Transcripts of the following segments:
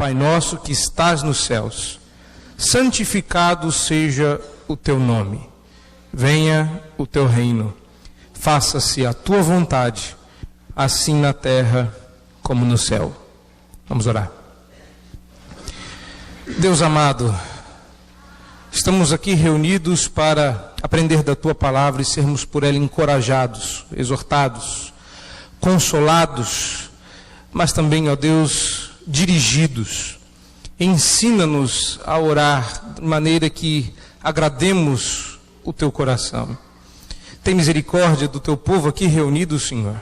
Pai nosso que estás nos céus, santificado seja o teu nome. Venha o teu reino. Faça-se a tua vontade, assim na terra como no céu. Vamos orar. Deus amado, estamos aqui reunidos para aprender da tua palavra e sermos por ela encorajados, exortados, consolados, mas também, ó Deus, dirigidos. Ensina-nos a orar de maneira que agrademos o teu coração. Tem misericórdia do teu povo aqui reunido, Senhor,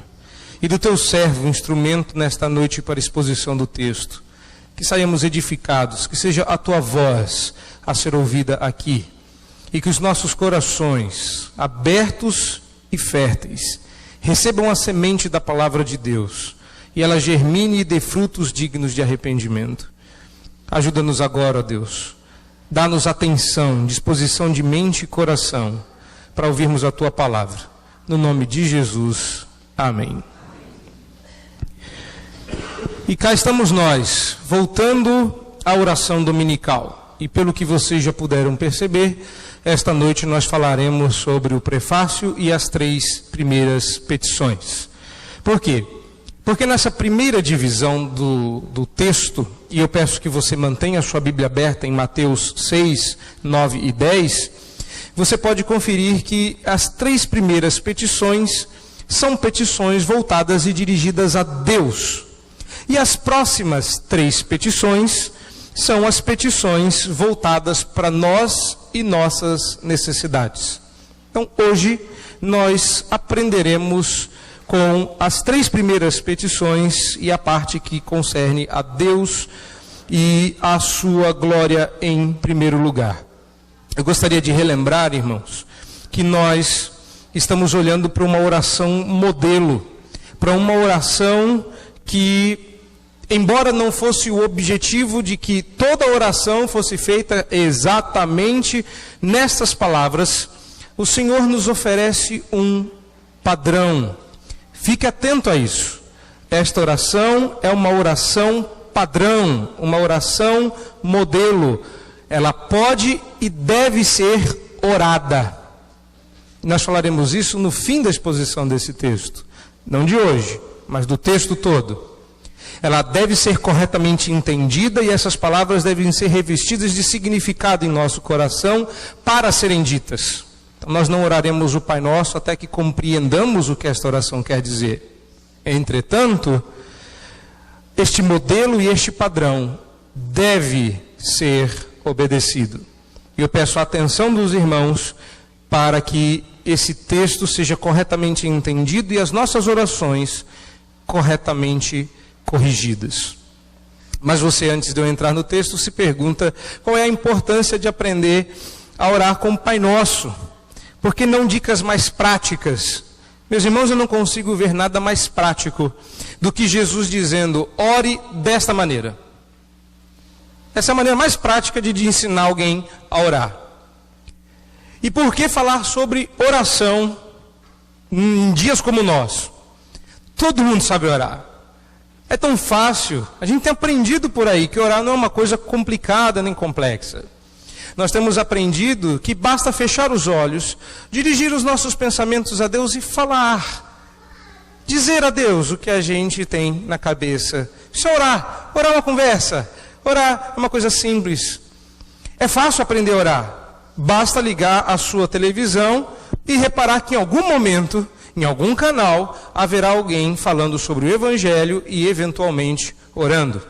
e do teu servo, instrumento nesta noite para a exposição do texto. Que saiamos edificados, que seja a tua voz a ser ouvida aqui, e que os nossos corações, abertos e férteis, recebam a semente da palavra de Deus, e ela germine e dê frutos dignos de arrependimento. Ajuda-nos agora, ó Deus. Dá-nos atenção, disposição de mente e coração para ouvirmos a tua palavra. No nome de Jesus. Amém. E cá estamos nós, voltando à oração dominical. E pelo que vocês já puderam perceber, esta noite nós falaremos sobre o prefácio e as 3 primeiras petições. Por quê? Porque nessa primeira divisão do texto, e eu peço que você mantenha a sua Bíblia aberta em Mateus 6, 9 e 10, você pode conferir que as 3 primeiras petições são petições voltadas e dirigidas a Deus. E as próximas 3 petições são as petições voltadas para nós e nossas necessidades. Então, hoje, nós aprenderemos com as 3 primeiras petições e a parte que concerne a Deus e a sua glória em primeiro lugar. Eu gostaria de relembrar, irmãos, que nós estamos olhando para uma oração modelo, para uma oração que, embora não fosse o objetivo de que toda oração fosse feita exatamente nestas palavras, o Senhor nos oferece um padrão. Fique atento a isso. Esta oração é uma oração padrão, uma oração modelo. Ela pode e deve ser orada. Nós falaremos isso no fim da exposição desse texto. Não de hoje, mas do texto todo. Ela deve ser corretamente entendida e essas palavras devem ser revestidas de significado em nosso coração para serem ditas. Então, nós não oraremos o Pai Nosso até que compreendamos o que esta oração quer dizer. Entretanto, este modelo e este padrão deve ser obedecido. E eu peço a atenção dos irmãos para que esse texto seja corretamente entendido e as nossas orações corretamente corrigidas. Mas você, antes de eu entrar no texto, se pergunta qual é a importância de aprender a orar com o Pai Nosso. Por que não dicas mais práticas? Meus irmãos, eu não consigo ver nada mais prático do que Jesus dizendo, ore desta maneira. Essa é a maneira mais prática de ensinar alguém a orar. E por que falar sobre oração em dias como o nosso? Todo mundo sabe orar. É tão fácil. A gente tem aprendido por aí que orar não é uma coisa complicada nem complexa. Nós temos aprendido que basta fechar os olhos, dirigir os nossos pensamentos a Deus e falar. Dizer a Deus o que a gente tem na cabeça. Isso é orar. Orar é uma conversa. Orar é uma coisa simples. É fácil aprender a orar. Basta ligar a sua televisão e reparar que em algum momento, em algum canal, haverá alguém falando sobre o Evangelho e eventualmente orando.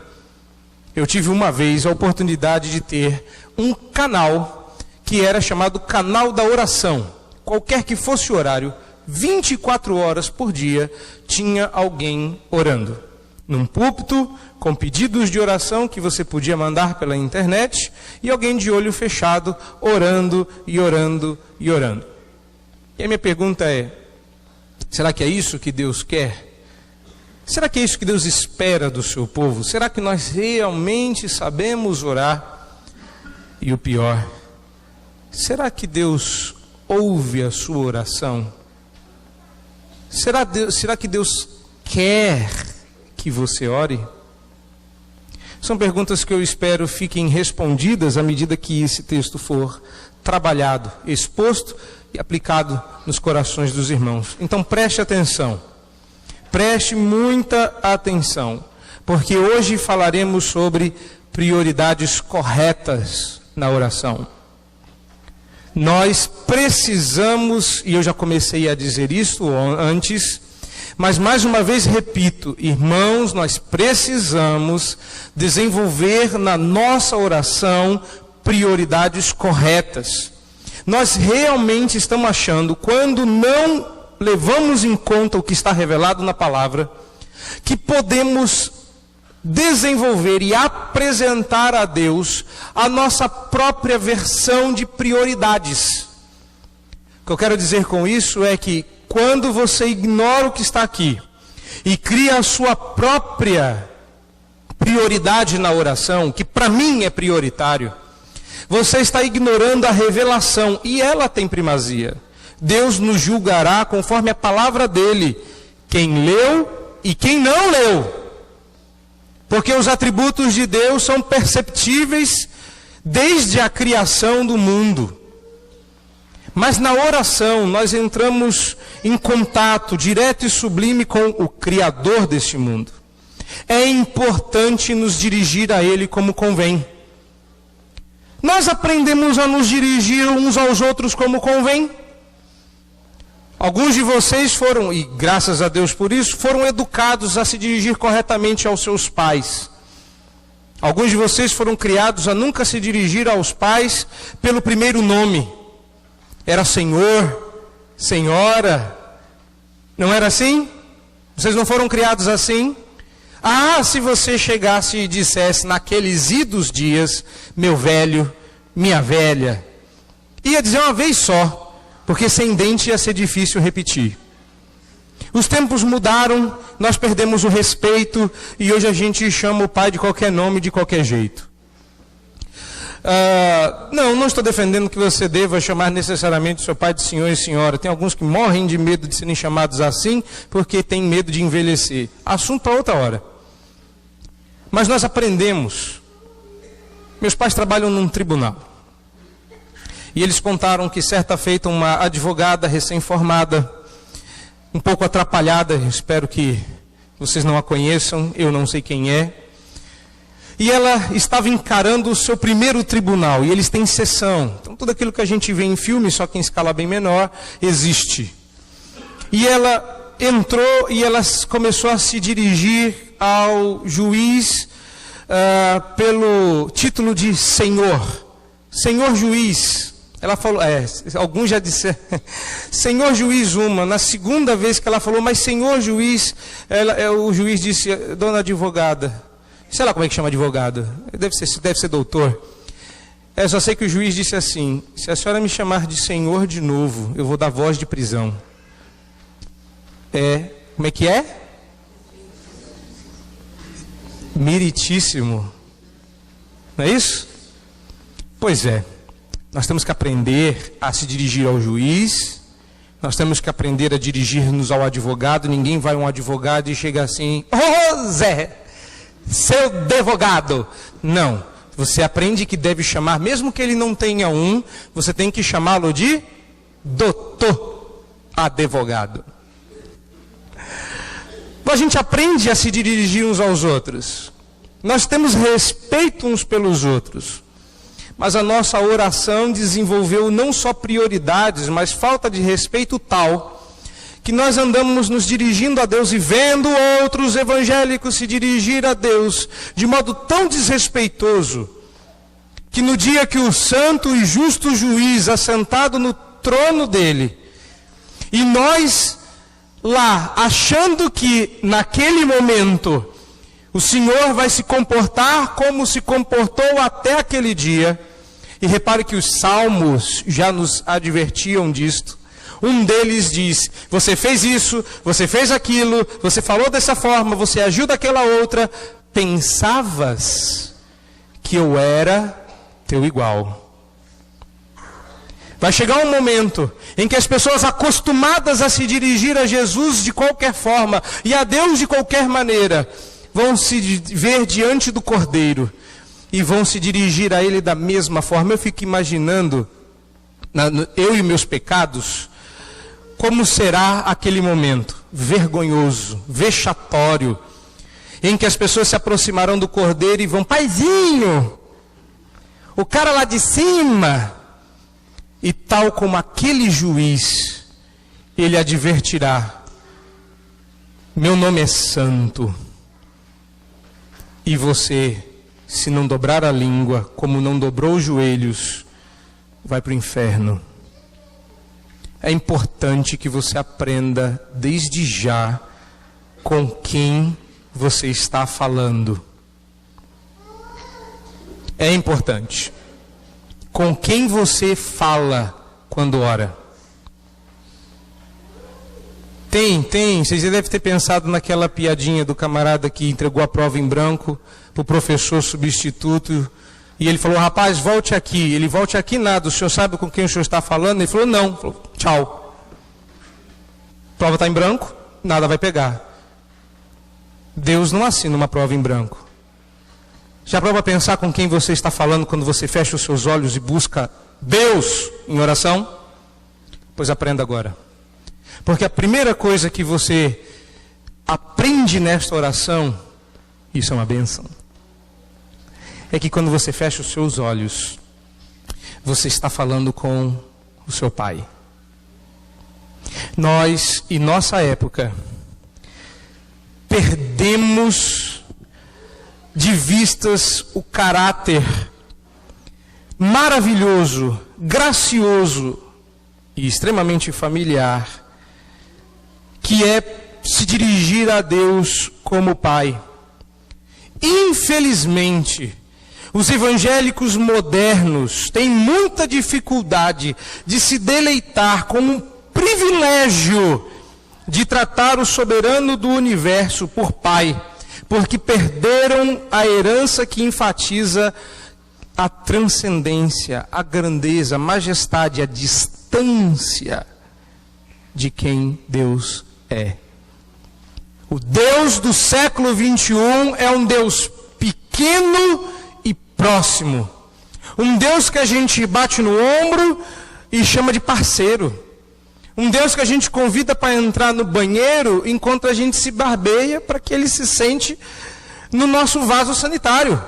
Eu tive uma vez a oportunidade de ter um canal que era chamado Canal da Oração. Qualquer que fosse o horário, 24 horas por dia, tinha alguém orando. Num púlpito, com pedidos de oração que você podia mandar pela internet, e alguém de olho fechado, orando e orando e orando. E a minha pergunta é, será que é isso que Deus quer? Será que é isso que Deus espera do seu povo? Será que nós realmente sabemos orar? E o pior, será que Deus ouve a sua oração? Será que Deus quer que você ore? São perguntas que eu espero fiquem respondidas à medida que esse texto for trabalhado, exposto e aplicado nos corações dos irmãos. Então preste atenção, preste muita atenção, porque hoje falaremos sobre prioridades corretas na oração. Nós precisamos, e eu já comecei a dizer isso antes, mas mais uma vez repito, irmãos, nós precisamos desenvolver na nossa oração prioridades corretas. Nós realmente estamos achando, quando não levamos em conta o que está revelado na palavra, que podemos desenvolver e apresentar a Deus a nossa própria versão de prioridades. O que eu quero dizer com isso é que quando você ignora o que está aqui e cria a sua própria prioridade na oração, que para mim é prioritário, você está ignorando a revelação, e ela tem primazia. Deus nos julgará conforme a palavra dele, quem leu e quem não leu. Porque os atributos de Deus são perceptíveis desde a criação do mundo. Mas na oração nós entramos em contato direto e sublime com o Criador deste mundo. É importante nos dirigir a Ele como convém. Nós aprendemos a nos dirigir uns aos outros como convém. Alguns de vocês foram, e graças a Deus por isso, foram educados a se dirigir corretamente aos seus pais. Alguns de vocês foram criados a nunca se dirigir aos pais pelo primeiro nome. Era Senhor, Senhora. Não era assim? Vocês não foram criados assim? Ah, se você chegasse e dissesse naqueles idos dias, meu velho, minha velha, ia dizer uma vez só, porque sem dente ia ser difícil repetir. Os tempos mudaram, nós perdemos o respeito, e hoje a gente chama o pai de qualquer nome, de qualquer jeito. Não estou defendendo que você deva chamar necessariamente seu pai de senhor e senhora. Tem alguns que morrem de medo de serem chamados assim, porque têm medo de envelhecer. Assunto para outra hora. Mas nós aprendemos. Meus pais trabalham num tribunal. E eles contaram que certa feita uma advogada recém-formada, um pouco atrapalhada, espero que vocês não a conheçam, eu não sei quem é. E ela estava encarando o seu primeiro tribunal, e eles têm sessão. Então tudo aquilo que a gente vê em filme, só que em escala bem menor, existe. E ela entrou e ela começou a se dirigir ao juiz pelo título de Senhor. Senhor juiz. Ela falou, alguns já disseram, Senhor juiz uma. Na segunda vez que ela falou, mas Senhor juiz, o juiz disse, dona advogada. Sei lá como é que chama advogado. Deve ser doutor. Eu só sei que o juiz disse assim, se a senhora me chamar de senhor de novo, eu vou dar voz de prisão. Como é que é? Meritíssimo. Não é isso? Pois é. Nós temos que aprender a se dirigir ao juiz. Nós temos que aprender a dirigir-nos ao advogado. Ninguém vai a um advogado e chega assim, ô Zé, seu advogado. Não, você aprende que deve chamar, mesmo que ele não tenha um, você tem que chamá-lo de doutor advogado. A gente aprende a se dirigir uns aos outros. Nós temos respeito uns pelos outros. Mas a nossa oração desenvolveu não só prioridades, mas falta de respeito tal que nós andamos nos dirigindo a Deus e vendo outros evangélicos se dirigir a Deus de modo tão desrespeitoso, que no dia que o santo e justo juiz assentado no trono dele, e nós lá achando que naquele momento o Senhor vai se comportar como se comportou até aquele dia, e repare que os salmos já nos advertiam disto. Um deles diz, você fez isso, você fez aquilo, você falou dessa forma, você agiu daquela outra, pensavas que eu era teu igual. Vai chegar um momento em que as pessoas acostumadas a se dirigir a Jesus de qualquer forma e a Deus de qualquer maneira, vão se ver diante do Cordeiro e vão se dirigir a Ele da mesma forma. Eu fico imaginando, eu e meus pecados, como será aquele momento vergonhoso, vexatório, em que as pessoas se aproximarão do Cordeiro e vão: paizinho, o cara lá de cima. E tal como aquele juiz, ele advertirá: meu nome é santo. E você, se não dobrar a língua, como não dobrou os joelhos, vai para o inferno. É importante que você aprenda desde já com quem você está falando. É importante. Com quem você fala quando ora. Vocês devem ter pensado naquela piadinha do camarada que entregou a prova em branco para o professor substituto. E ele falou: rapaz, volte aqui. Ele: volte aqui nada, o senhor sabe com quem o senhor está falando? Ele falou: não. Ele falou: tchau. A prova está em branco, nada vai pegar. Deus não assina uma prova em branco. Já parou para pensar com quem você está falando quando você fecha os seus olhos e busca Deus em oração? Pois aprenda agora. Porque a primeira coisa que você aprende nesta oração, isso é uma bênção, é que quando você fecha os seus olhos, você está falando com o seu Pai. Nós, em nossa época, perdemos de vistas o caráter maravilhoso, gracioso e extremamente familiar, que é se dirigir a Deus como Pai. Infelizmente, os evangélicos modernos têm muita dificuldade de se deleitar com um privilégio de tratar o soberano do universo por Pai, porque perderam a herança que enfatiza a transcendência, a grandeza, a majestade, a distância de quem Deus é. O Deus do século 21 é um Deus pequeno e próximo. Um Deus que a gente bate no ombro e chama de parceiro. Um Deus que a gente convida para entrar no banheiro enquanto a gente se barbeia, para que Ele se sente no nosso vaso sanitário.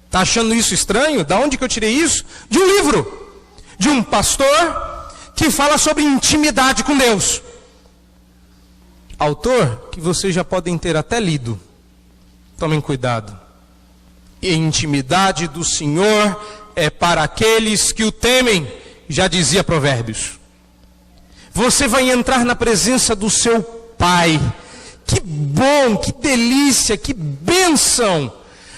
Está achando isso estranho? Da onde que eu tirei isso? De um livro, de um pastor que fala sobre intimidade com Deus. Autor que vocês já podem ter até lido. Tomem cuidado. E a intimidade do Senhor é para aqueles que o temem, já dizia Provérbios. Você vai entrar na presença do seu Pai. Que bom, que delícia, que bênção.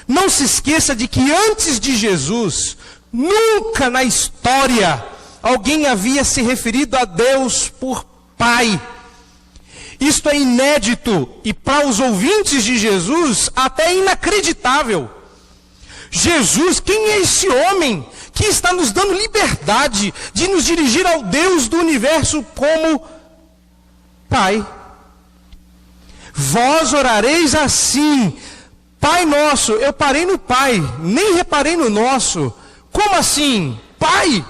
Não se esqueça de que antes de Jesus, nunca na história, alguém havia se referido a Deus por Pai. Isto é inédito e para os ouvintes de Jesus até inacreditável. Jesus, quem é esse homem que está nos dando liberdade de nos dirigir ao Deus do universo como Pai? Vós orareis assim: Pai nosso. Eu parei no Pai, nem reparei no nosso. Como assim? Pai?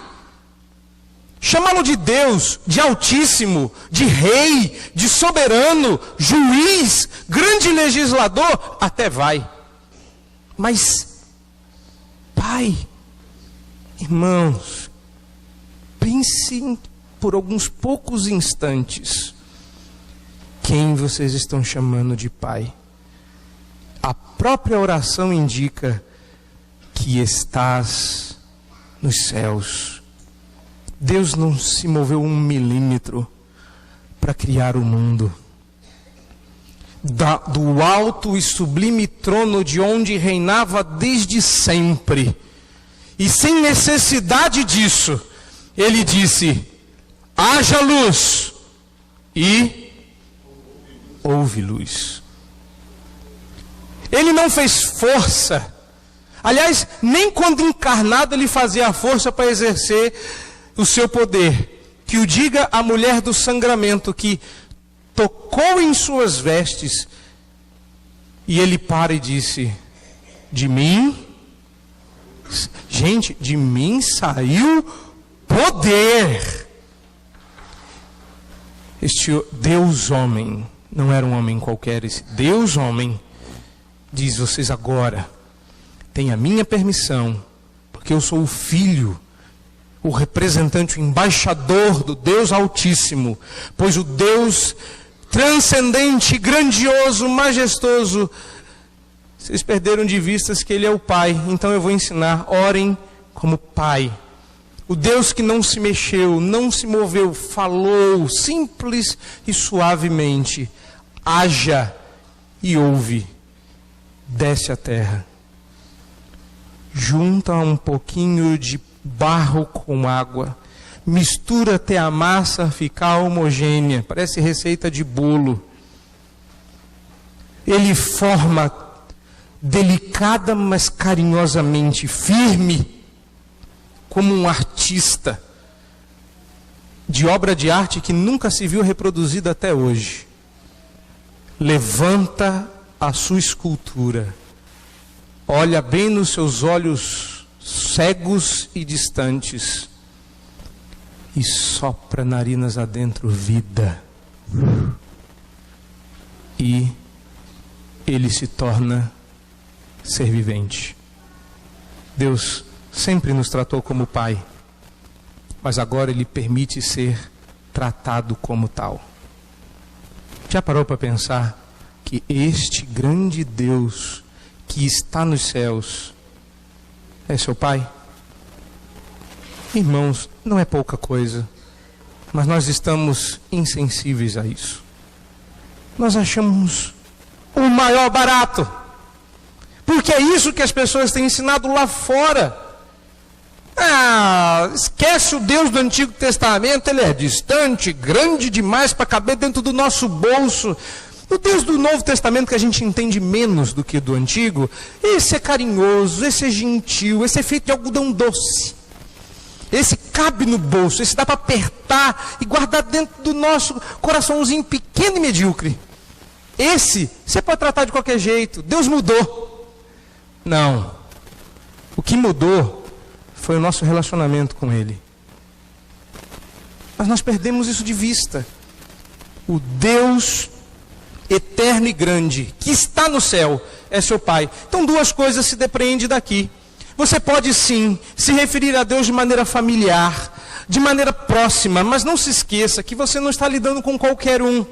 Chamá-lo de Deus, de Altíssimo, de Rei, de Soberano, Juiz, grande legislador, até vai. Mas Pai, irmãos, pensem por alguns poucos instantes quem vocês estão chamando de Pai. A própria oração indica que estás nos céus. Deus não se moveu 1 milímetro para criar o mundo. Do alto e sublime trono de onde reinava desde sempre. E sem necessidade disso, Ele disse: haja luz, e houve luz. Ele não fez força. Aliás, nem quando encarnado Ele fazia a força para exercer o seu poder. Que o diga a mulher do sangramento, que tocou em suas vestes E ele para e disse: de mim? Gente, de mim saiu poder. Este Deus homem, não era um homem qualquer, esse Deus homem, diz: vocês agora têm a minha permissão, porque eu sou o filho, o representante, o embaixador do Deus Altíssimo, pois o Deus transcendente, grandioso, majestoso, vocês perderam de vista que Ele é o Pai. Então eu vou ensinar: orem como Pai. O Deus que não se mexeu, não se moveu, falou simples e suavemente: haja e ouve. Desce à terra, junta um pouquinho de barro com água, mistura até a massa ficar homogênea, parece receita de bolo. Ele forma delicada, mas carinhosamente, firme, como um artista de obra de arte que nunca se viu reproduzida até hoje. Levanta a sua escultura, olha bem nos seus olhos cegos e distantes e sopra narinas adentro vida. E ele se torna ser vivente. Deus sempre nos tratou como Pai, mas agora Ele permite ser tratado como tal. Já parou para pensar que este grande Deus que está nos céus é seu Pai? Irmãos, não é pouca coisa, mas nós estamos insensíveis a isso. Nós achamos o maior barato, porque é isso que as pessoas têm ensinado lá fora. Esquece o Deus do Antigo Testamento, ele é distante, grande demais para caber dentro do nosso bolso. O Deus do Novo Testamento, que a gente entende menos do que do Antigo, esse é carinhoso, esse é gentil, esse é feito de algodão doce. Esse cabe no bolso, esse dá para apertar e guardar dentro do nosso coraçãozinho pequeno e medíocre. Esse você pode tratar de qualquer jeito. Deus mudou. Não. O que mudou foi o nosso relacionamento com Ele. Mas nós perdemos isso de vista. O Deus eterno e grande, que está no céu, é seu Pai. Então duas coisas se depreendem daqui. Você pode sim se referir a Deus de maneira familiar, de maneira próxima, mas não se esqueça que você não está lidando com qualquer um.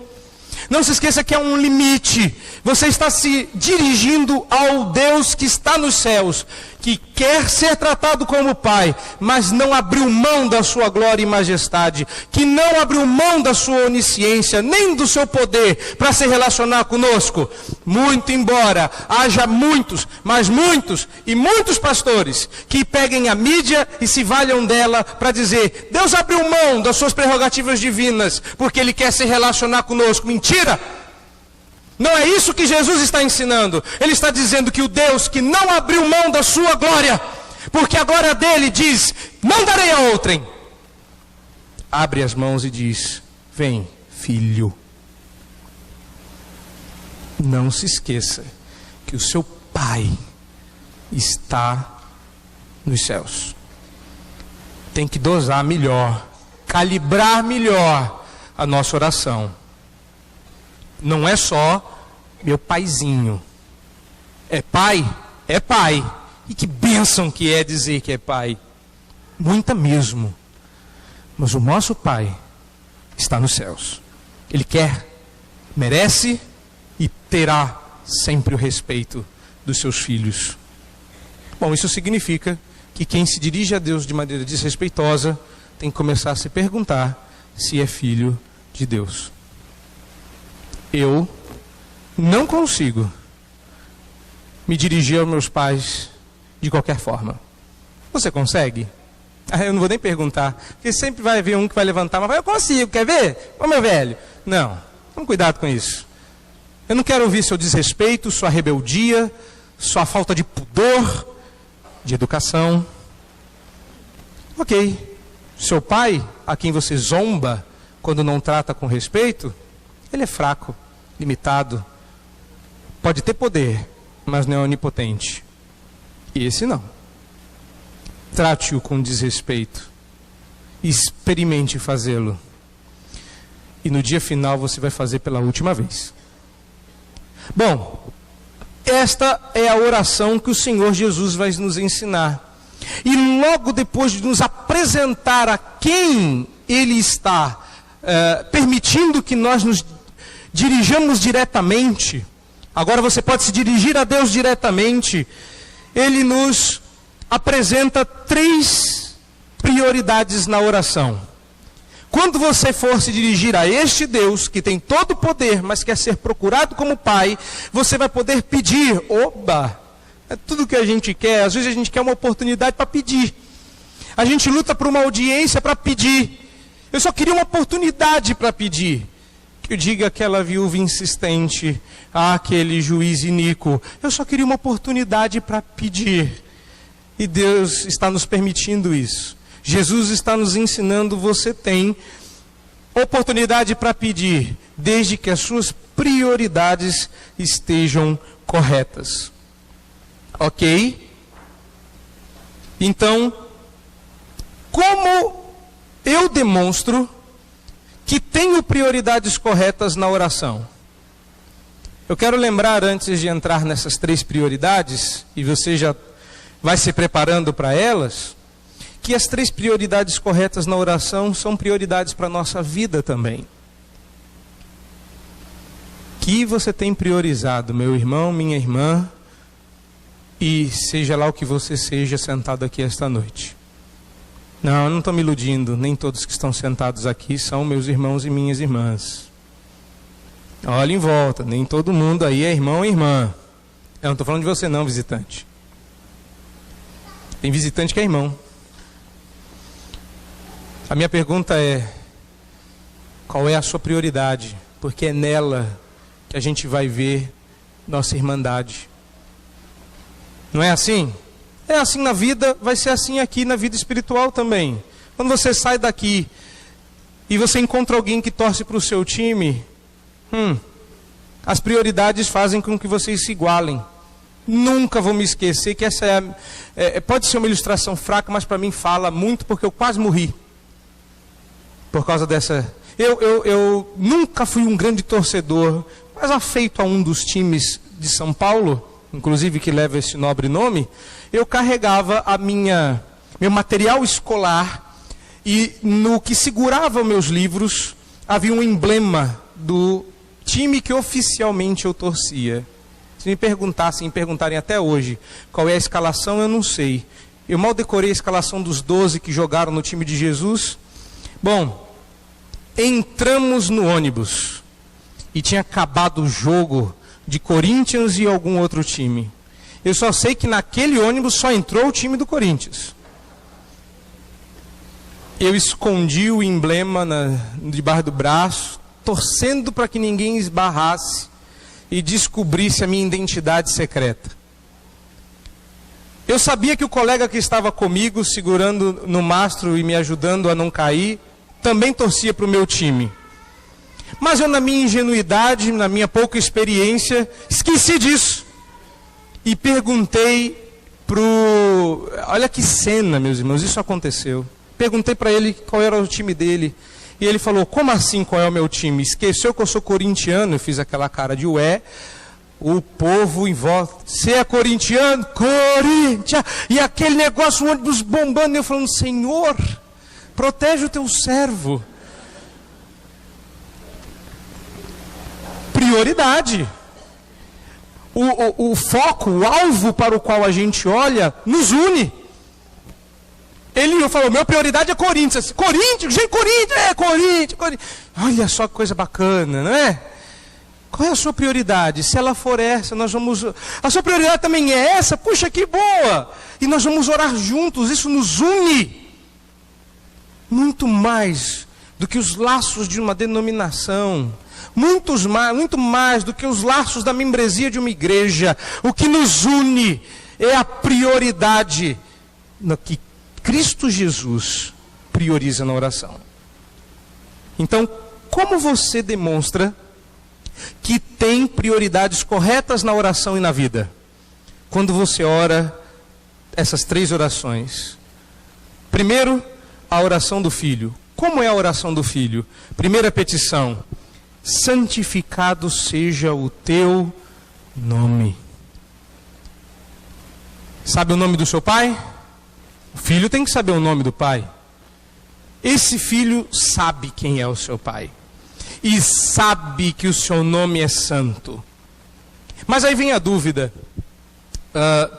Não se esqueça que há um limite. Você está se dirigindo ao Deus que está nos céus, que quer ser tratado como Pai, mas não abriu mão da sua glória e majestade, que não abriu mão da sua onisciência, nem do seu poder para se relacionar conosco. Muito embora haja muitos, mas muitos e muitos pastores que peguem a mídia e se valham dela para dizer: Deus abriu mão das suas prerrogativas divinas porque Ele quer se relacionar conosco. Mentira! Não é isso que Jesus está ensinando. Ele está dizendo que o Deus que não abriu mão da sua glória, porque a glória dele diz: não darei a outrem, abre as mãos e diz: vem, filho. Não se esqueça que o seu Pai está nos céus. Tem que dosar melhor, calibrar melhor a nossa oração. Não é só meu paizinho. É pai? É pai. E que bênção que é dizer que é pai. Muita mesmo. Mas o nosso Pai está nos céus. Ele quer, merece e terá sempre o respeito dos seus filhos. Bom, isso significa que quem se dirige a Deus de maneira desrespeitosa tem que começar a se perguntar se é filho de Deus. Eu não consigo me dirigir aos meus pais de qualquer forma. Você consegue? Eu não vou nem perguntar, porque sempre vai haver um que vai levantar, mas eu consigo, quer ver? Ô meu velho. Não, tome cuidado com isso. Eu não quero ouvir seu desrespeito, sua rebeldia, sua falta de pudor, de educação. Ok, seu pai, a quem você zomba quando não trata com respeito, ele é fraco, limitado, Pode ter poder, mas não é onipotente. E esse não. Trate-o com desrespeito. Experimente fazê-lo. E no dia final você vai fazer pela última vez. Bom, esta é a oração que o Senhor Jesus vai nos ensinar. E logo depois de nos apresentar a quem Ele está permitindo que nós nos dirijamos diretamente, agora você pode se dirigir a Deus diretamente, Ele nos apresenta 3 prioridades na oração. Quando você for se dirigir a este Deus, que tem todo o poder, mas quer ser procurado como Pai, você vai poder pedir. Oba! É tudo que a gente quer. Às vezes a gente quer uma oportunidade para pedir. A gente luta por uma audiência para pedir. Eu só queria uma oportunidade para pedir. Que eu diga àquela viúva insistente, àquele juiz iníquo, eu só queria uma oportunidade para pedir. E Deus está nos permitindo isso. Jesus está nos ensinando, você tem oportunidade para pedir, desde que as suas prioridades estejam corretas. Ok? Então, como eu demonstro que tenho prioridades corretas na oração? Eu quero lembrar, antes de entrar nessas 3 prioridades, e você já vai se preparando para elas, que as 3 prioridades corretas na oração são prioridades para a nossa vida também. Que você tem priorizado, meu irmão, minha irmã, e seja lá o que você seja sentado aqui esta noite. Não, eu não estou me iludindo, nem todos que estão sentados aqui são meus irmãos e minhas irmãs. Olha em volta, nem todo mundo aí é irmão e irmã. Eu não estou falando de você não, visitante. Tem visitante que é irmão. A minha pergunta é, qual é a sua prioridade? Porque é nela que a gente vai ver nossa irmandade. Não é assim? É assim na vida, vai ser assim aqui na vida espiritual também. Quando você sai daqui e você encontra alguém que torce para o seu time, as prioridades fazem com que vocês se igualem. Nunca vou me esquecer que essa pode ser uma ilustração fraca, mas para mim fala muito, porque eu quase morri. Por causa dessa... Eu nunca fui um grande torcedor, mas afeito a um dos times de São Paulo, inclusive que leva esse nobre nome, eu carregava meu material escolar e no que segurava meus livros havia um emblema do time que oficialmente eu torcia. Se me perguntarem até hoje qual é a escalação, eu não sei. Eu mal decorei a escalação dos 12 que jogaram no time de Jesus. Bom, entramos no ônibus e tinha acabado o jogo de Corinthians e algum outro time. Eu só sei que naquele ônibus só entrou o time do Corinthians. Eu escondi o emblema debaixo do braço, torcendo para que ninguém esbarrasse e descobrisse a minha identidade secreta. Eu sabia que o colega que estava comigo, segurando no mastro e me ajudando a não cair, também torcia para o meu time. Mas eu, na minha ingenuidade, na minha pouca experiência, esqueci disso. E perguntei olha que cena, meus irmãos, isso aconteceu. Perguntei para ele qual era o time dele. E ele falou, como assim qual é o meu time? Esqueceu que eu sou corintiano? Eu fiz aquela cara de ué. O povo em volta, você é corintiano? Corinthians! E aquele negócio, o ônibus bombando. E eu falando, Senhor, protege o teu servo. Prioridade. O foco, o alvo para o qual a gente olha, nos une. Ele falou, minha prioridade é Corinthians. Corinthians, gente, Corinthians. Olha só que coisa bacana, não é? Qual é a sua prioridade? Se ela for essa, nós vamos... A sua prioridade também é essa? Puxa, que boa! E nós vamos orar juntos, isso nos une. Muito mais do que os laços de uma denominação. Muito mais do que os laços da membresia de uma igreja. O que nos une é a prioridade no que Cristo Jesus prioriza na oração. Então, como você demonstra que tem prioridades corretas na oração e na vida. Quando você ora essas 3 orações. Primeiro, a oração do filho. Como é a oração do filho? Primeira petição: santificado seja o teu nome. Sabe o nome do seu pai? O filho tem que saber o nome do pai. Esse filho sabe quem é o seu pai. E sabe que o seu nome é santo. Mas aí vem a dúvida.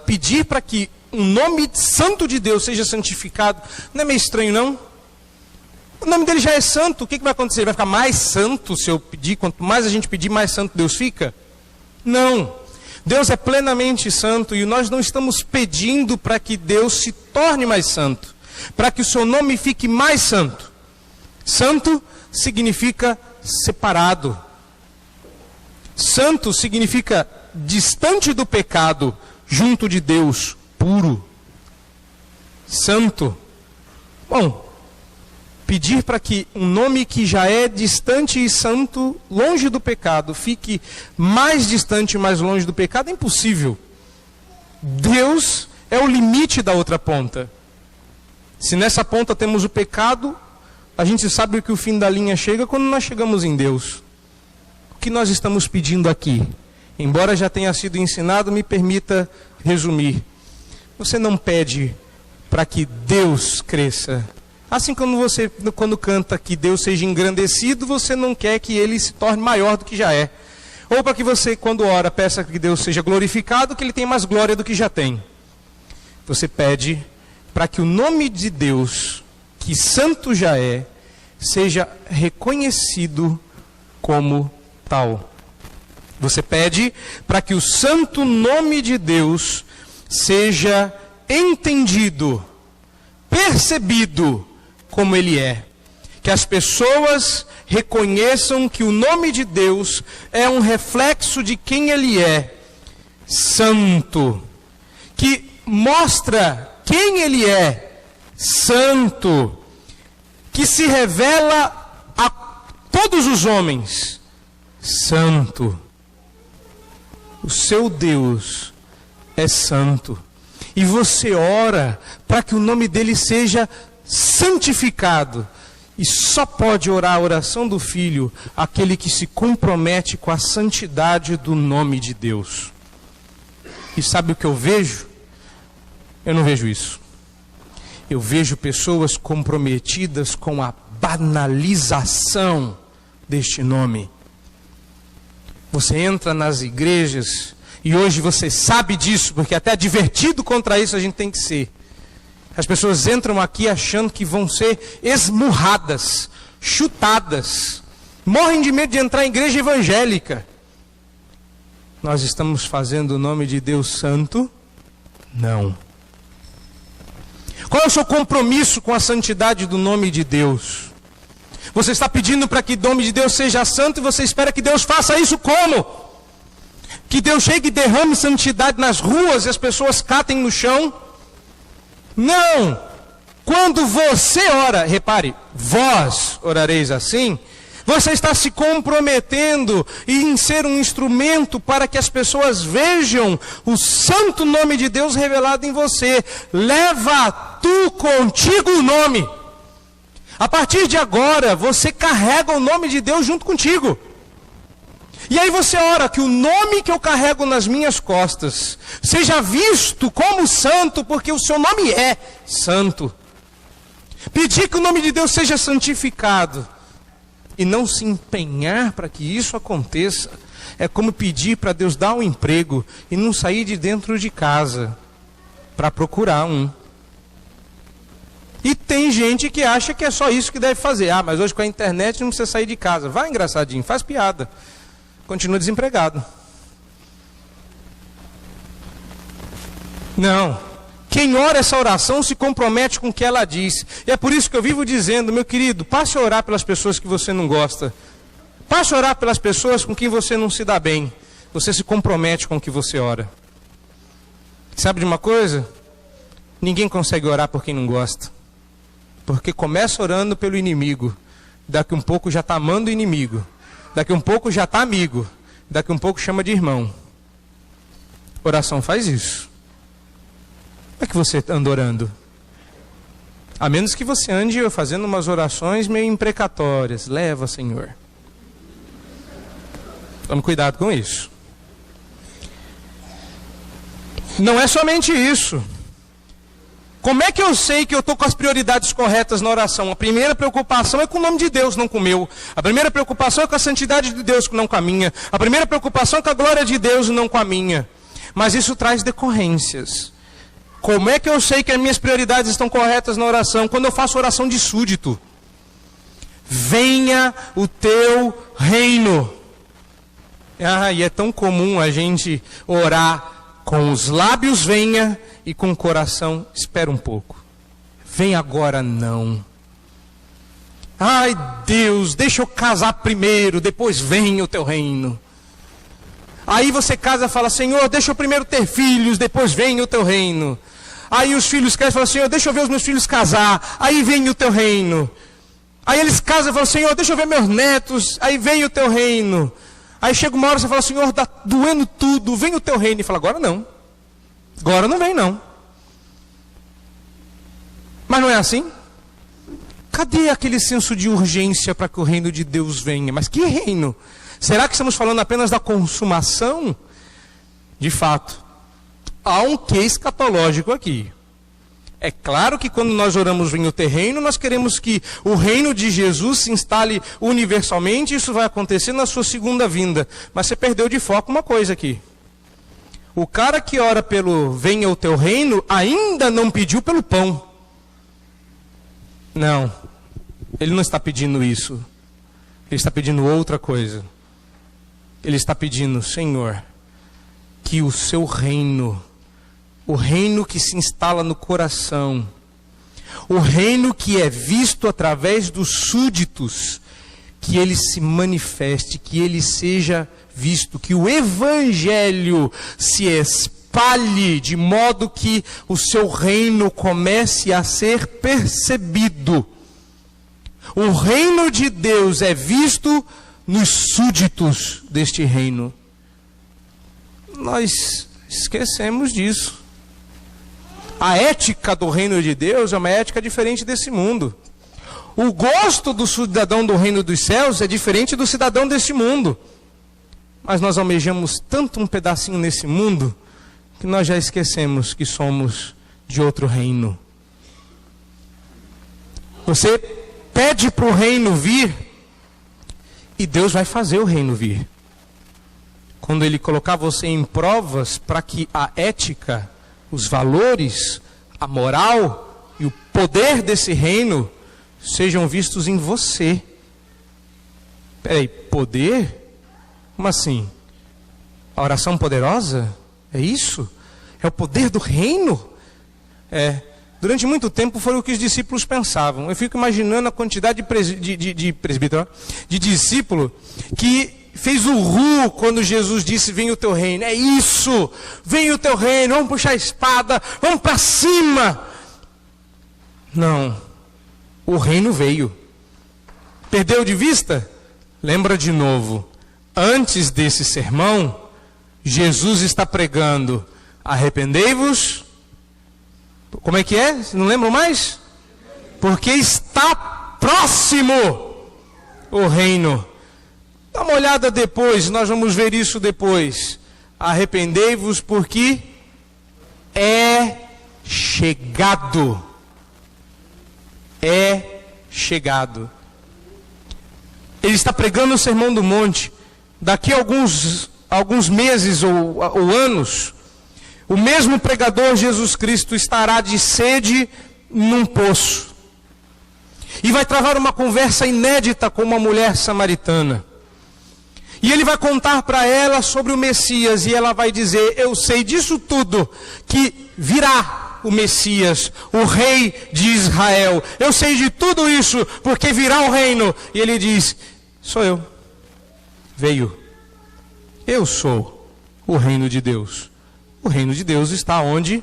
Pedir para que o nome santo de Deus seja santificado, não é meio estranho, não? O nome dele já é santo. O que vai acontecer? Ele vai ficar mais santo se eu pedir? Quanto mais a gente pedir, mais santo Deus fica? Não. Deus é plenamente santo e nós não estamos pedindo para que Deus se torne mais santo, para que o seu nome fique mais santo. Santo significa separado. Santo significa distante do pecado, junto de Deus, puro. Santo. Bom, pedir para que um nome que já é distante e santo, longe do pecado, fique mais distante e mais longe do pecado é impossível. Deus é o limite da outra ponta. Se nessa ponta temos o pecado, a gente sabe que o fim da linha chega quando nós chegamos em Deus. O que nós estamos pedindo aqui? Embora já tenha sido ensinado, me permita resumir. Você não pede para que Deus cresça. Assim como você, quando canta que Deus seja engrandecido, você não quer que Ele se torne maior do que já é. Ou para que você, quando ora, peça que Deus seja glorificado, que Ele tenha mais glória do que já tem. Você pede para que o nome de Deus, que santo já é, seja reconhecido como tal. Você pede para que o santo nome de Deus seja entendido, percebido como Ele é. Que as pessoas reconheçam que o nome de Deus é um reflexo de quem Ele é, santo. Que mostra quem Ele é, santo. Que se revela a todos os homens, santo. O seu Deus é santo. E você ora para que o nome dele seja santificado. E só pode orar a oração do Filho aquele que se compromete com a santidade do nome de Deus. E sabe o que eu vejo? Eu não vejo isso. Eu vejo pessoas comprometidas com a banalização deste nome. Você entra nas igrejas, e hoje você sabe disso, porque até divertido contra isso a gente tem que ser. As pessoas entram aqui achando que vão ser esmurradas, chutadas, morrem de medo de entrar em igreja evangélica. Nós estamos fazendo o nome de Deus santo? Não. Qual é o seu compromisso com a santidade do nome de Deus? Você está pedindo para que o nome de Deus seja santo e você espera que Deus faça isso como? Que Deus chegue e derrame santidade nas ruas e as pessoas catem no chão? Não! Quando você ora, repare, vós orareis assim, você está se comprometendo em ser um instrumento para que as pessoas vejam o santo nome de Deus revelado em você. Leva tu contigo o nome. A partir de agora, você carrega o nome de Deus junto contigo. E aí você ora que o nome que eu carrego nas minhas costas seja visto como santo, porque o seu nome é santo. Pedir que o nome de Deus seja santificado e não se empenhar para que isso aconteça é como pedir para Deus dar um emprego e não sair de dentro de casa para procurar um. E tem gente que acha que é só isso que deve fazer. Ah, mas hoje com a internet não precisa sair de casa. Vai, engraçadinho, faz piada. Continua desempregado. Não. Quem ora essa oração se compromete com o que ela diz. E é por isso que eu vivo dizendo, meu querido, passe a orar pelas pessoas que você não gosta. Passe a orar pelas pessoas com quem você não se dá bem. Você se compromete com o que você ora. Sabe de uma coisa? Ninguém consegue orar por quem não gosta. Porque começa orando pelo inimigo. Daqui um pouco já está amando o inimigo. Daqui um pouco já está amigo. Daqui um pouco chama de irmão. Oração faz isso. Como é que você anda orando? A menos que você ande fazendo umas orações meio imprecatórias. Leva, Senhor. Tome cuidado com isso. Não é somente isso. Como é que eu sei que eu estou com as prioridades corretas na oração? A primeira preocupação é com o nome de Deus, não com o meu. A primeira preocupação é com a santidade de Deus, não com a minha. A primeira preocupação é com a glória de Deus, não com a minha. Mas isso traz decorrências. Como é que eu sei que as minhas prioridades estão corretas na oração? Quando eu faço oração de súdito. Venha o teu reino. E é tão comum a gente orar com os lábios venha e com o coração espera um pouco. Vem agora não. Ai Deus, deixa eu casar primeiro, depois venha o teu reino. Aí você casa e fala, Senhor, deixa eu primeiro ter filhos, depois venha o teu reino. Aí os filhos crescem e falam, Senhor, deixa eu ver os meus filhos casar, aí vem o teu reino. Aí eles casam e falam, Senhor, deixa eu ver meus netos, aí vem o teu reino. Aí chega uma hora e você fala, Senhor, está doendo tudo, vem o teu reino. E fala, agora não. Agora não vem não. Mas não é assim? Cadê aquele senso de urgência para que o reino de Deus venha? Mas que reino? Será que estamos falando apenas da consumação? De fato, há um quê escatológico aqui. É claro que quando nós oramos venha o teu reino, nós queremos que o reino de Jesus se instale universalmente, isso vai acontecer na sua segunda vinda. Mas você perdeu de foco uma coisa aqui. O cara que ora pelo venha o teu reino, ainda não pediu pelo pão. Não, ele não está pedindo isso. Ele está pedindo outra coisa. Ele está pedindo, Senhor, que o seu reino, o reino que se instala no coração, o reino que é visto através dos súditos, que ele se manifeste, que ele seja visto, que o evangelho se espalhe de modo que o seu reino comece a ser percebido. O reino de Deus é visto nos súditos deste reino. Nós esquecemos disso. A ética do reino de Deus é uma ética diferente desse mundo. O gosto do cidadão do reino dos céus é diferente do cidadão deste mundo. Mas nós almejamos tanto um pedacinho nesse mundo, que nós já esquecemos que somos de outro reino. Você pede para o reino vir, e Deus vai fazer o reino vir. Quando Ele colocar você em provas para que a ética, os valores, a moral e o poder desse reino sejam vistos em você. Peraí, poder? Como assim? A oração poderosa? É isso? É o poder do reino? Durante muito tempo foi o que os discípulos pensavam. Eu fico imaginando a quantidade de discípulo que fez o quando Jesus disse, vem o teu reino. É isso, vem o teu reino, vamos puxar a espada, vamos para cima. Não, o reino veio. Perdeu de vista? Lembra de novo. Antes desse sermão, Jesus está pregando, arrependei-vos. Como é que é? Não lembram mais? Porque está próximo o reino. Dá uma olhada depois, nós vamos ver isso depois. Arrependei-vos porque é chegado. É chegado. Ele está pregando o Sermão do Monte. Daqui a alguns meses ou anos, o mesmo pregador Jesus Cristo estará de sede num poço. E vai travar uma conversa inédita com uma mulher samaritana. E ele vai contar para ela sobre o Messias. E ela vai dizer, eu sei disso tudo, que virá o Messias, o rei de Israel. Eu sei de tudo isso, porque virá o reino. E ele diz, sou eu. Veio. Eu sou o reino de Deus. O reino de Deus está onde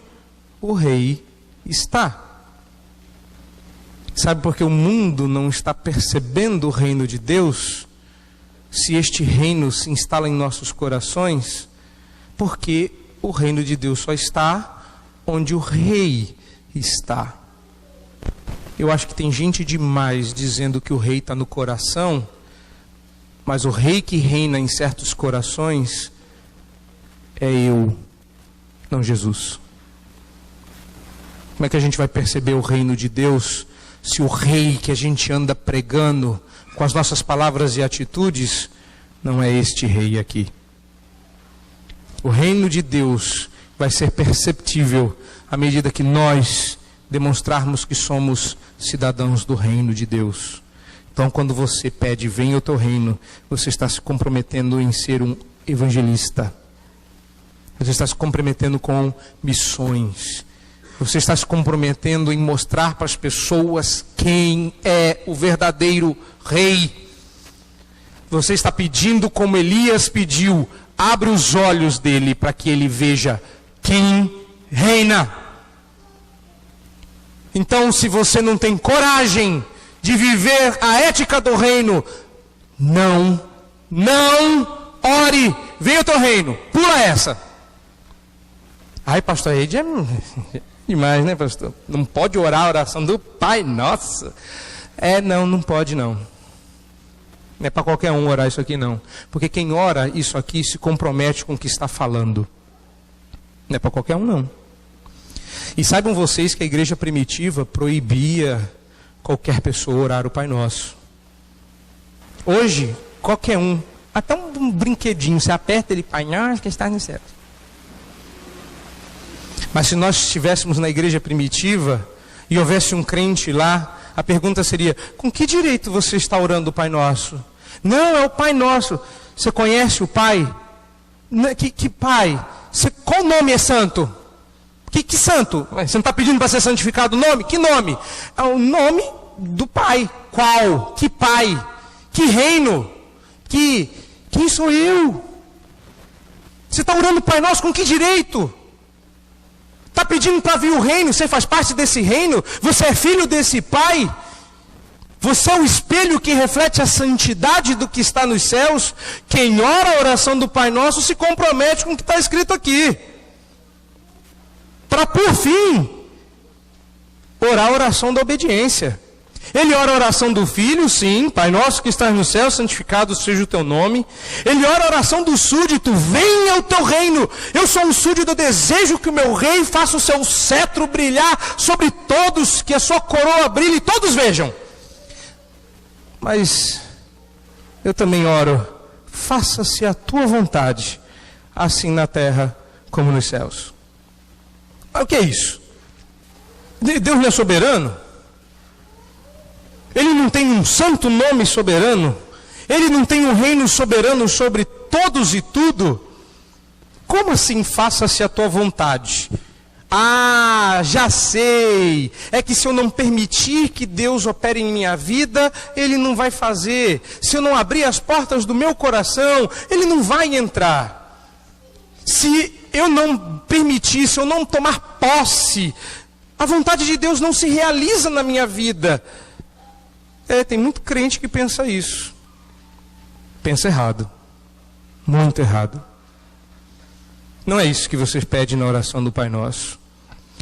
o rei está. Sabe por que o mundo não está percebendo o reino de Deus? se este reino se instala em nossos corações, porque o reino de Deus só está onde o rei está. Eu acho que tem gente demais dizendo que o rei está no coração, mas o rei que reina em certos corações é eu, não Jesus. Como é que a gente vai perceber o reino de Deus se o rei que a gente anda pregando com as nossas palavras e atitudes não é este rei aqui? O reino de Deus vai ser perceptível à medida que nós demonstrarmos que somos cidadãos do reino de Deus. Então, quando você pede, venha o teu reino, você está se comprometendo em ser um evangelista. Você está se comprometendo com missões. Você está se comprometendo em mostrar para as pessoas quem é o verdadeiro rei. Você está pedindo como Elias pediu, abre os olhos dele para que ele veja quem reina. Então, se você não tem coragem de viver a ética do reino, não ore, venha o teu reino, pula essa. Ai, pastor, aí é demais, né, pastor? Não pode orar a oração do Pai Nosso. Não pode não. Não é para qualquer um orar isso aqui não. Porque quem ora isso aqui se compromete com o que está falando. Não é para qualquer um não. E saibam vocês que a igreja primitiva proibia qualquer pessoa orar o Pai Nosso. Hoje, qualquer um, até um brinquedinho, você aperta ele, Pai Nosso que está no céu. Mas se nós estivéssemos na igreja primitiva e houvesse um crente lá, a pergunta seria, com que direito você está orando o Pai Nosso? Não, é o Pai Nosso. Você conhece o Pai? Que Pai? Qual nome é santo? Que santo? Você não está pedindo para ser santificado o nome? Que nome? É o nome do Pai. Qual? Que Pai? Que reino? Quem sou eu? Você está orando o Pai Nosso com que direito? Está pedindo para vir o reino? Você faz parte desse reino? Você é filho desse Pai? Você é o espelho que reflete a santidade do que está nos céus? Quem ora a oração do Pai Nosso se compromete com o que está escrito aqui. Para, por fim, orar a oração da obediência. Ele ora a oração do Filho, sim, Pai Nosso que estás no céu, santificado seja o teu nome. Ele ora a oração do súdito, venha o teu reino. Eu sou um súdito, eu desejo que o meu rei faça o seu cetro brilhar sobre todos, que a sua coroa brilhe e todos vejam. Mas eu também oro, faça-se a tua vontade, assim na terra como nos céus. Mas o que é isso? Deus não é soberano? Ele não tem um santo nome soberano? Ele não tem um reino soberano sobre todos e tudo? Como assim faça-se a tua vontade? Já sei. É que se eu não permitir que Deus opere em minha vida, Ele não vai fazer. Se eu não abrir as portas do meu coração, Ele não vai entrar. Se eu não permitir, se eu não tomar posse, a vontade de Deus não se realiza na minha vida. Tem muito crente que pensa isso. Pensa errado. Muito errado. Não é isso que você pede na oração do Pai Nosso.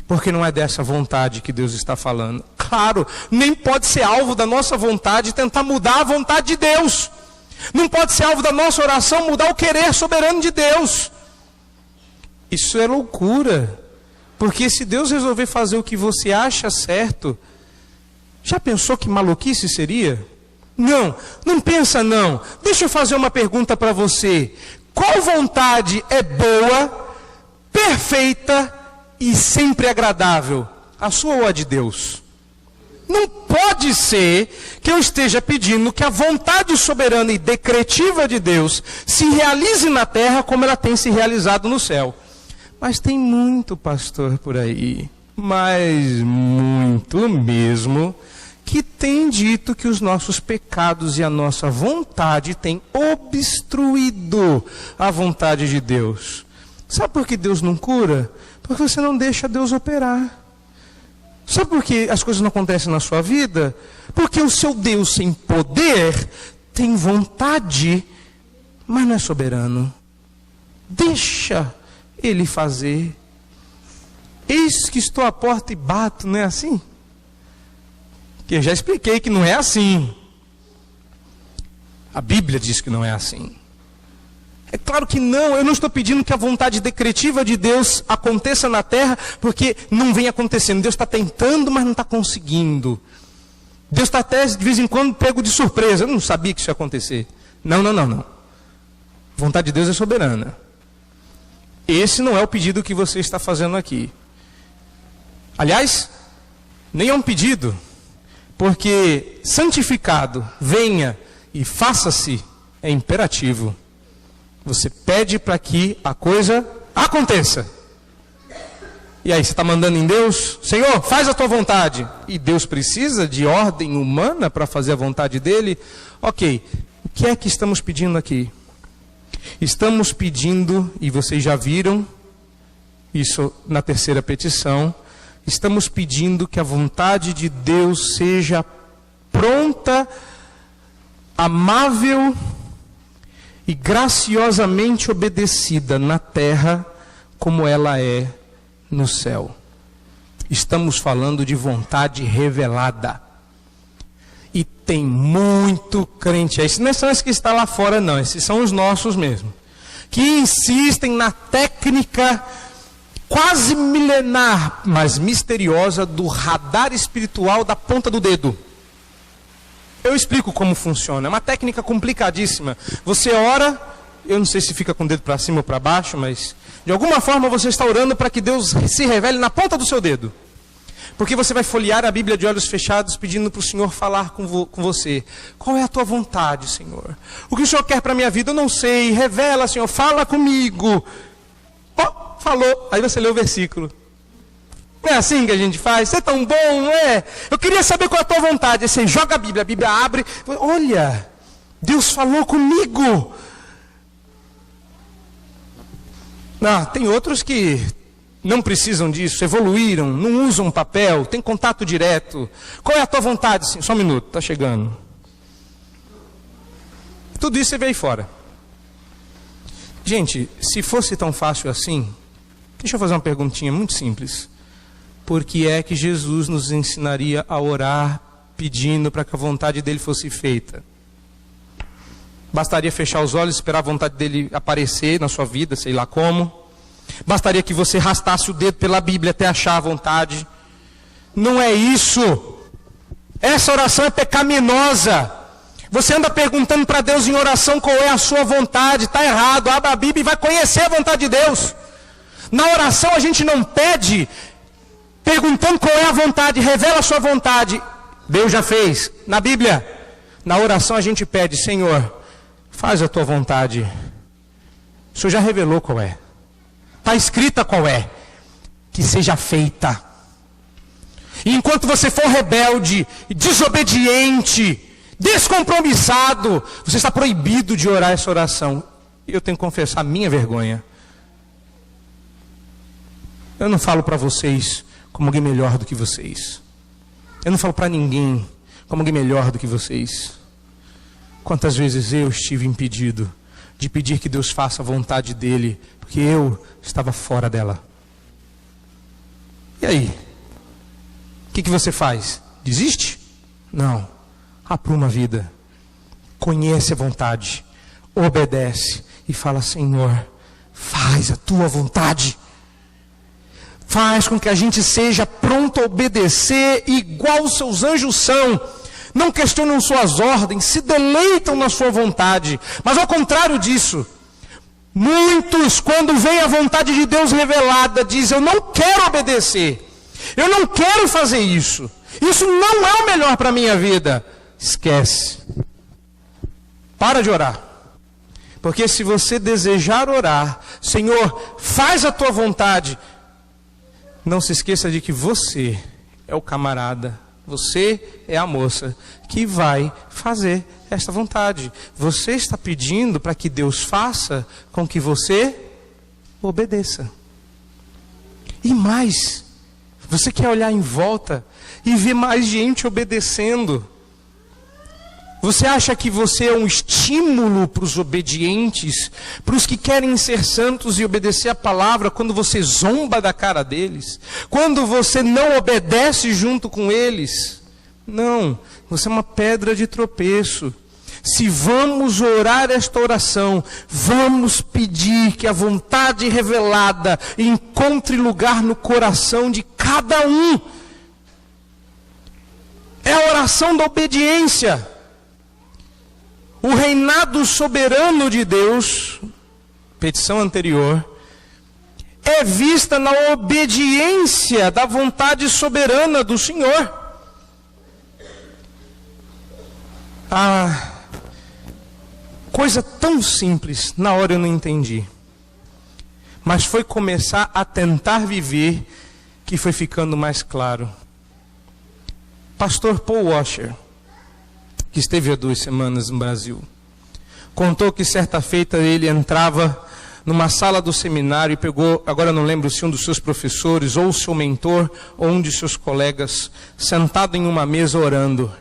Porque não é dessa vontade que Deus está falando. Claro, nem pode ser alvo da nossa vontade tentar mudar a vontade de Deus. Não pode ser alvo da nossa oração mudar o querer soberano de Deus. Isso é loucura. Porque se Deus resolver fazer o que você acha certo, já pensou que maluquice seria? Não pensa não. Deixa eu fazer uma pergunta para você. Qual vontade é boa, perfeita e sempre agradável? A sua ou a de Deus? Não pode ser que eu esteja pedindo que a vontade soberana e decretiva de Deus se realize na terra como ela tem se realizado no céu. Mas tem muito pastor por aí, mas muito mesmo, que tem dito que os nossos pecados e a nossa vontade têm obstruído a vontade de Deus. Sabe por que Deus não cura? Porque você não deixa Deus operar. Sabe por que as coisas não acontecem na sua vida? Porque o seu Deus sem poder tem vontade mas não é soberano. Deixa Ele fazer. Eis que estou à porta e bato, não é assim? Que eu já expliquei que não é assim. A Bíblia diz que não é assim. É claro que não, eu não estou pedindo que a vontade decretiva de Deus aconteça na terra, porque não vem acontecendo. Deus está tentando, mas não está conseguindo. Deus está até, de vez em quando, pego de surpresa. Eu não sabia que isso ia acontecer. Não. A vontade de Deus é soberana. Esse não é o pedido que você está fazendo aqui. Aliás, nem é um pedido, porque santificado, venha e faça-se, é imperativo. Você pede para que a coisa aconteça. E aí, você está mandando em Deus? Senhor, faz a tua vontade. E Deus precisa de ordem humana para fazer a vontade dele? Ok, o que é que estamos pedindo aqui? Estamos pedindo, e vocês já viram isso na terceira petição, estamos pedindo que a vontade de Deus seja pronta, amável e graciosamente obedecida na terra como ela é no céu. Estamos falando de vontade revelada. E tem muito crente, esses não são esses que estão lá fora não, esses são os nossos mesmo, que insistem na técnica quase milenar, mas misteriosa, do radar espiritual da ponta do dedo. Eu explico como funciona. É uma técnica complicadíssima. Você ora, eu não sei se fica com o dedo para cima ou para baixo, mas de alguma forma você está orando para que Deus se revele na ponta do seu dedo. Porque você vai folhear a Bíblia de olhos fechados, pedindo para o Senhor falar com você. Qual é a tua vontade, Senhor? O que o Senhor quer para a minha vida? Eu não sei. Revela, Senhor. Fala comigo. Oh, falou. Aí você lê o versículo. Não é assim que a gente faz? Você é tão bom, não é? Eu queria saber qual é a tua vontade. Aí você joga a Bíblia abre. Olha, Deus falou comigo. Não, tem outros que não precisam disso, evoluíram, não usam papel, tem contato direto. Qual é a tua vontade? Sim, só um minuto, está chegando. Tudo isso você vê aí fora. Gente, se fosse tão fácil assim, deixa eu fazer uma perguntinha muito simples. Por que é que Jesus nos ensinaria a orar pedindo para que a vontade dele fosse feita? Bastaria fechar os olhos e esperar a vontade dele aparecer na sua vida, sei lá como. Bastaria que você arrastasse o dedo pela Bíblia até achar a vontade. Não é isso. Essa oração é pecaminosa. Você anda perguntando para Deus em oração qual é a sua vontade. Está errado. Abra a Bíblia e vai conhecer a vontade de Deus. Na oração a gente não pede perguntando qual é a vontade. Revela a sua vontade. Deus já fez. Na Bíblia. Na oração a gente pede: Senhor, faz a tua vontade. O Senhor já revelou qual é. Está escrita qual é. Que seja feita. E enquanto você for rebelde, desobediente, descompromissado, você está proibido de orar essa oração. E eu tenho que confessar a minha vergonha. Eu não falo para vocês como alguém melhor do que vocês. Eu não falo para ninguém como alguém melhor do que vocês. Quantas vezes eu estive impedido de pedir que Deus faça a vontade dele, porque eu estava fora dela. E aí? O que você faz? Desiste? Não. Apruma a vida. Conhece a vontade. Obedece. E fala: Senhor, faz a tua vontade. Faz com que a gente seja pronto a obedecer, igual os seus anjos são. Não questionam suas ordens, se deleitam na sua vontade. Mas ao contrário disso, muitos, quando vem a vontade de Deus revelada, dizem: eu não quero obedecer. Eu não quero fazer isso. Isso não é o melhor para a minha vida. Esquece. Para de orar. Porque se você desejar orar: Senhor, faz a tua vontade, não se esqueça de que você é o camarada, você é a moça que vai fazer esta vontade. Você está pedindo para que Deus faça com que você obedeça. E mais, você quer olhar em volta e ver mais gente obedecendo. Você acha que você é um estímulo para os obedientes, para os que querem ser santos e obedecer a palavra, quando você zomba da cara deles? Quando você não obedece junto com eles? Não, você é uma pedra de tropeço. Se vamos orar esta oração, vamos pedir que a vontade revelada encontre lugar no coração de cada um. É a oração da obediência. O reinado soberano de Deus, petição anterior, é vista na obediência da vontade soberana do Senhor. Coisa tão simples, na hora eu não entendi. Mas foi começar a tentar viver que foi ficando mais claro. Pastor Paul Washer, que esteve há 2 semanas no Brasil, contou que certa feita ele entrava numa sala do seminário e pegou, agora não lembro se um dos seus professores, ou o seu mentor, ou um de seus colegas, sentado em uma mesa orando.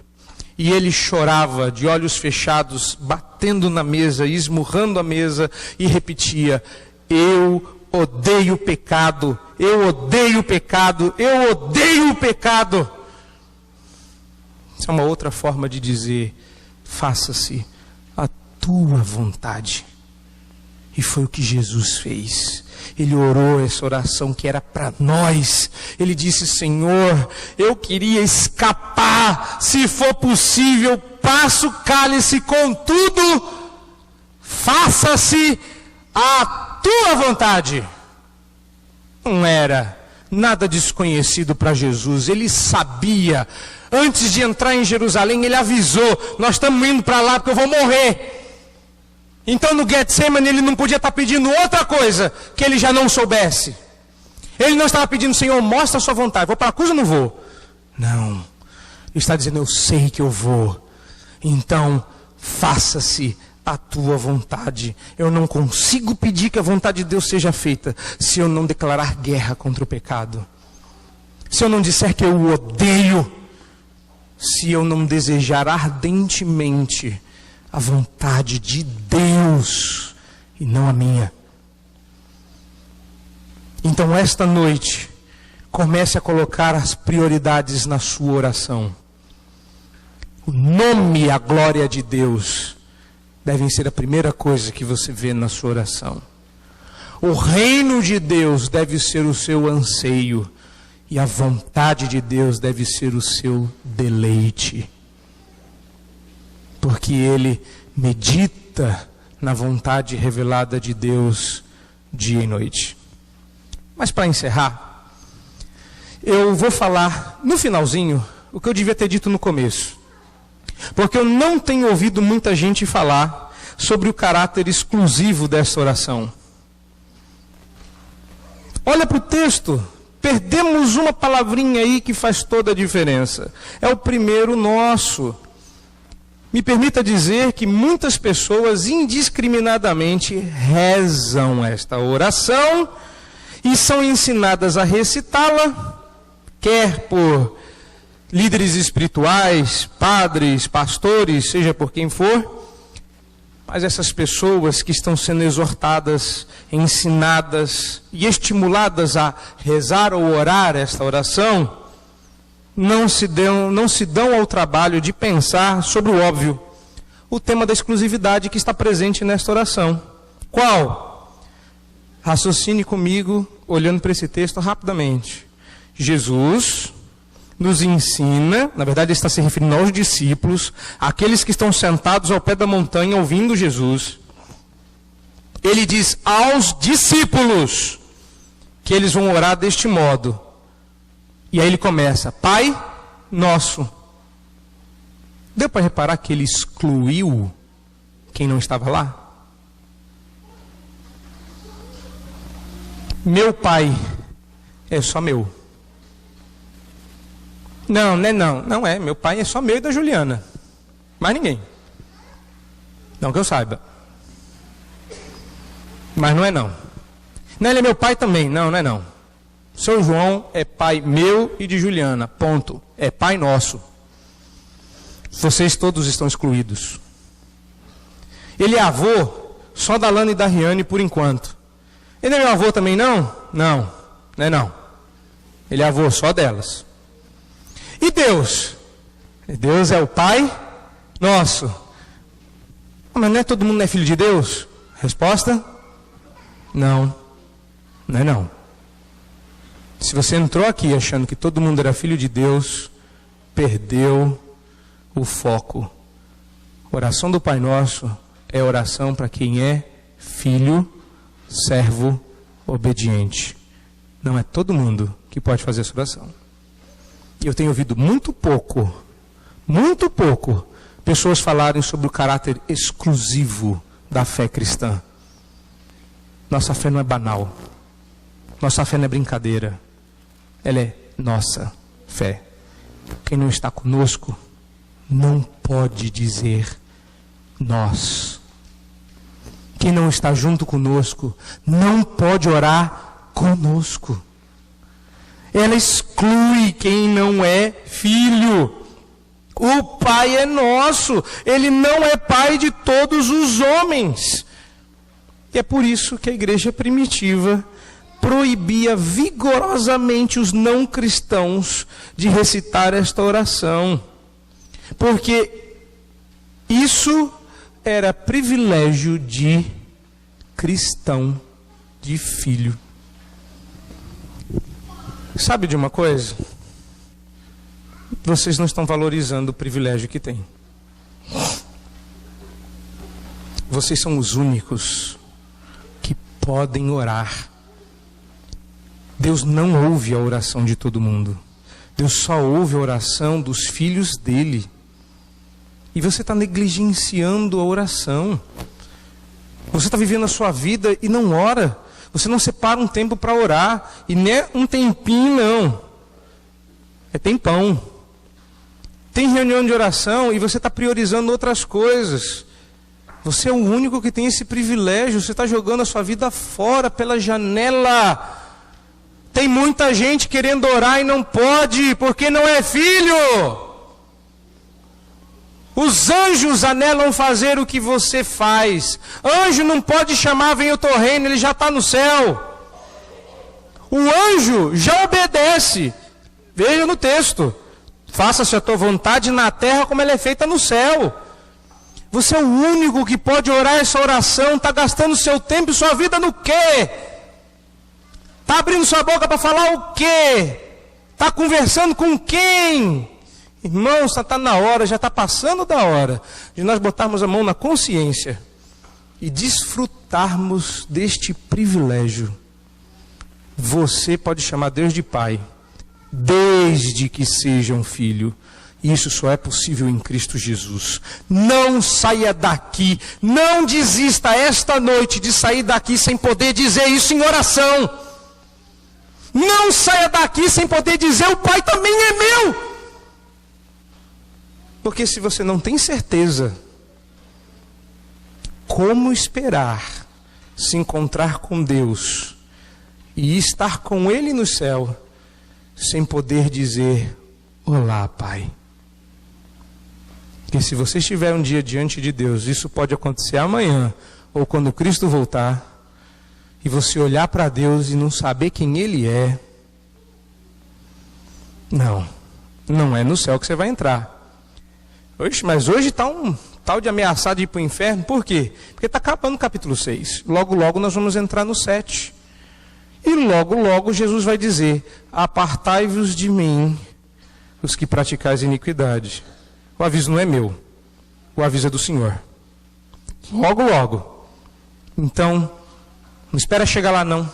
E ele chorava, de olhos fechados, batendo na mesa, esmurrando a mesa, e repetia: eu odeio o pecado, eu odeio o pecado, eu odeio o pecado. Isso é uma outra forma de dizer: faça-se a tua vontade. E foi o que Jesus fez. Ele orou essa oração que era para nós. Ele disse: Senhor, eu queria escapar, se for possível, passa o cálice, contudo, faça-se a tua vontade. Não era nada desconhecido para Jesus. Ele sabia. Antes de entrar em Jerusalém, ele avisou: nós estamos indo para lá porque eu vou morrer. Então no Getsemane ele não podia estar pedindo outra coisa que ele já não soubesse. Ele não estava pedindo: Senhor, mostra a sua vontade, vou para a cruz ou não vou? Não, ele está dizendo: eu sei que eu vou, então faça-se a tua vontade. Eu não consigo pedir que a vontade de Deus seja feita se eu não declarar guerra contra o pecado, se eu não disser que eu o odeio, se eu não desejar ardentemente a vontade de Deus e não a minha. Então esta noite, comece a colocar as prioridades na sua oração. O nome e a glória de Deus devem ser a primeira coisa que você vê na sua oração. O reino de Deus deve ser o seu anseio, e a vontade de Deus deve ser o seu deleite. Porque ele medita na vontade revelada de Deus dia e noite. Mas para encerrar, eu vou falar no finalzinho o que eu devia ter dito no começo. Porque eu não tenho ouvido muita gente falar sobre o caráter exclusivo dessa oração. Olha para o texto, perdemos uma palavrinha aí que faz toda a diferença. É o primeiro nosso. Me permita dizer que muitas pessoas indiscriminadamente rezam esta oração e são ensinadas a recitá-la, quer por líderes espirituais, padres, pastores, seja por quem for. Mas essas pessoas que estão sendo exortadas, ensinadas e estimuladas a rezar ou orar esta oração, não se dão ao trabalho de pensar sobre o óbvio, o tema da exclusividade que está presente nesta oração. Qual? Raciocine comigo, olhando para esse texto rapidamente. Jesus nos ensina, na verdade ele está se referindo aos discípulos, aqueles que estão sentados ao pé da montanha ouvindo Jesus. Ele diz aos discípulos que eles vão orar deste modo. E aí ele começa: Pai Nosso. Deu para reparar que ele excluiu quem não estava lá? Meu Pai é só meu. Não é. Meu Pai é só meu e da Juliana. Mais ninguém. Não que eu saiba. Mas não é não. Não, ele é meu pai também. Não é não. Seu João é pai meu e de Juliana. Ponto. É Pai Nosso. Vocês todos estão excluídos. Ele é avô só da Lana e da Riane por enquanto. Ele é meu avô também não? Não, não é não. Ele é avô só delas. E Deus? Deus é o Pai nosso. Mas não é todo mundo é filho de Deus? Resposta? Não, não é não. Se você entrou aqui achando que todo mundo era filho de Deus, perdeu o foco. A oração do Pai Nosso é oração para quem é filho, servo, obediente. Não é todo mundo que pode fazer essa oração. E eu tenho ouvido muito pouco, pessoas falarem sobre o caráter exclusivo da fé cristã. Nossa fé não é banal. Nossa fé não é brincadeira. Ela é nossa fé. Quem não está conosco não pode dizer nós. Quem não está junto conosco não pode orar conosco. Ela exclui quem não é filho. O Pai é nosso. Ele não é pai de todos os homens. E é por isso que a igreja primitiva proibia vigorosamente os não cristãos de recitar esta oração. Porque isso era privilégio de cristão, de filho. Sabe de uma coisa? Vocês não estão valorizando o privilégio que têm. Vocês são os únicos que podem orar. Deus não ouve a oração de todo mundo. Deus só ouve a oração dos filhos dele. E você está negligenciando a oração. Você está vivendo a sua vida e não ora. Você não separa um tempo para orar. E nem é um tempinho, não. É tempão. Tem reunião de oração e você está priorizando outras coisas. Você é o único que tem esse privilégio. Você está jogando a sua vida fora pela janela. Tem muita gente querendo orar e não pode, porque não é filho. Os anjos anelam fazer o que você faz. Anjo não pode chamar, vem o teu reino, ele já está no céu. O anjo já obedece. Veja no texto. Faça-se a tua vontade na terra como ela é feita no céu. Você é o único que pode orar essa oração. Está gastando seu tempo e sua vida no quê? Está abrindo sua boca para falar o quê? Está conversando com quem? Irmãos, está na hora, já está passando da hora de nós botarmos a mão na consciência e desfrutarmos deste privilégio. Você pode chamar Deus de Pai, desde que seja um filho. Isso só é possível em Cristo Jesus. Não saia daqui, não desista esta noite de sair daqui sem poder dizer isso em oração. Não saia daqui sem poder dizer: o Pai também é meu. Porque se você não tem certeza, como esperar se encontrar com Deus e estar com Ele no céu, sem poder dizer: olá, Pai? Porque se você estiver um dia diante de Deus, isso pode acontecer amanhã, ou quando Cristo voltar, e você olhar para Deus e não saber quem Ele é, não é no céu que você vai entrar. Mas hoje está um tal de ameaçado de ir para o inferno. Por quê? Porque está acabando o capítulo 6. Logo, logo nós vamos entrar no 7. E logo, logo Jesus vai dizer: apartai-vos de mim, os que praticais iniquidade. O aviso não é meu. O aviso é do Senhor. Logo, logo. Então, não espera chegar lá, não.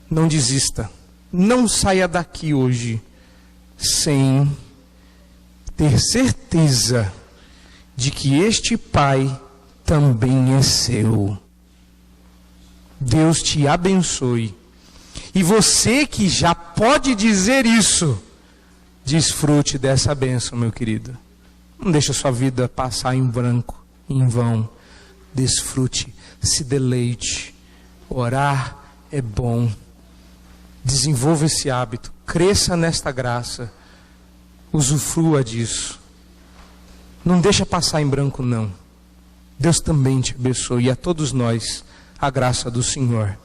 Não desista. Não saia daqui hoje sem ter certeza de que este Pai também é seu. Deus te abençoe. E você que já pode dizer isso, desfrute dessa bênção, meu querido. Não deixe a sua vida passar em branco, em vão. Desfrute, se deleite. Orar é bom. Desenvolva esse hábito, cresça nesta graça. Usufrua disso. Não deixa passar em branco, não. Deus também te abençoe, e a todos nós, a graça do Senhor.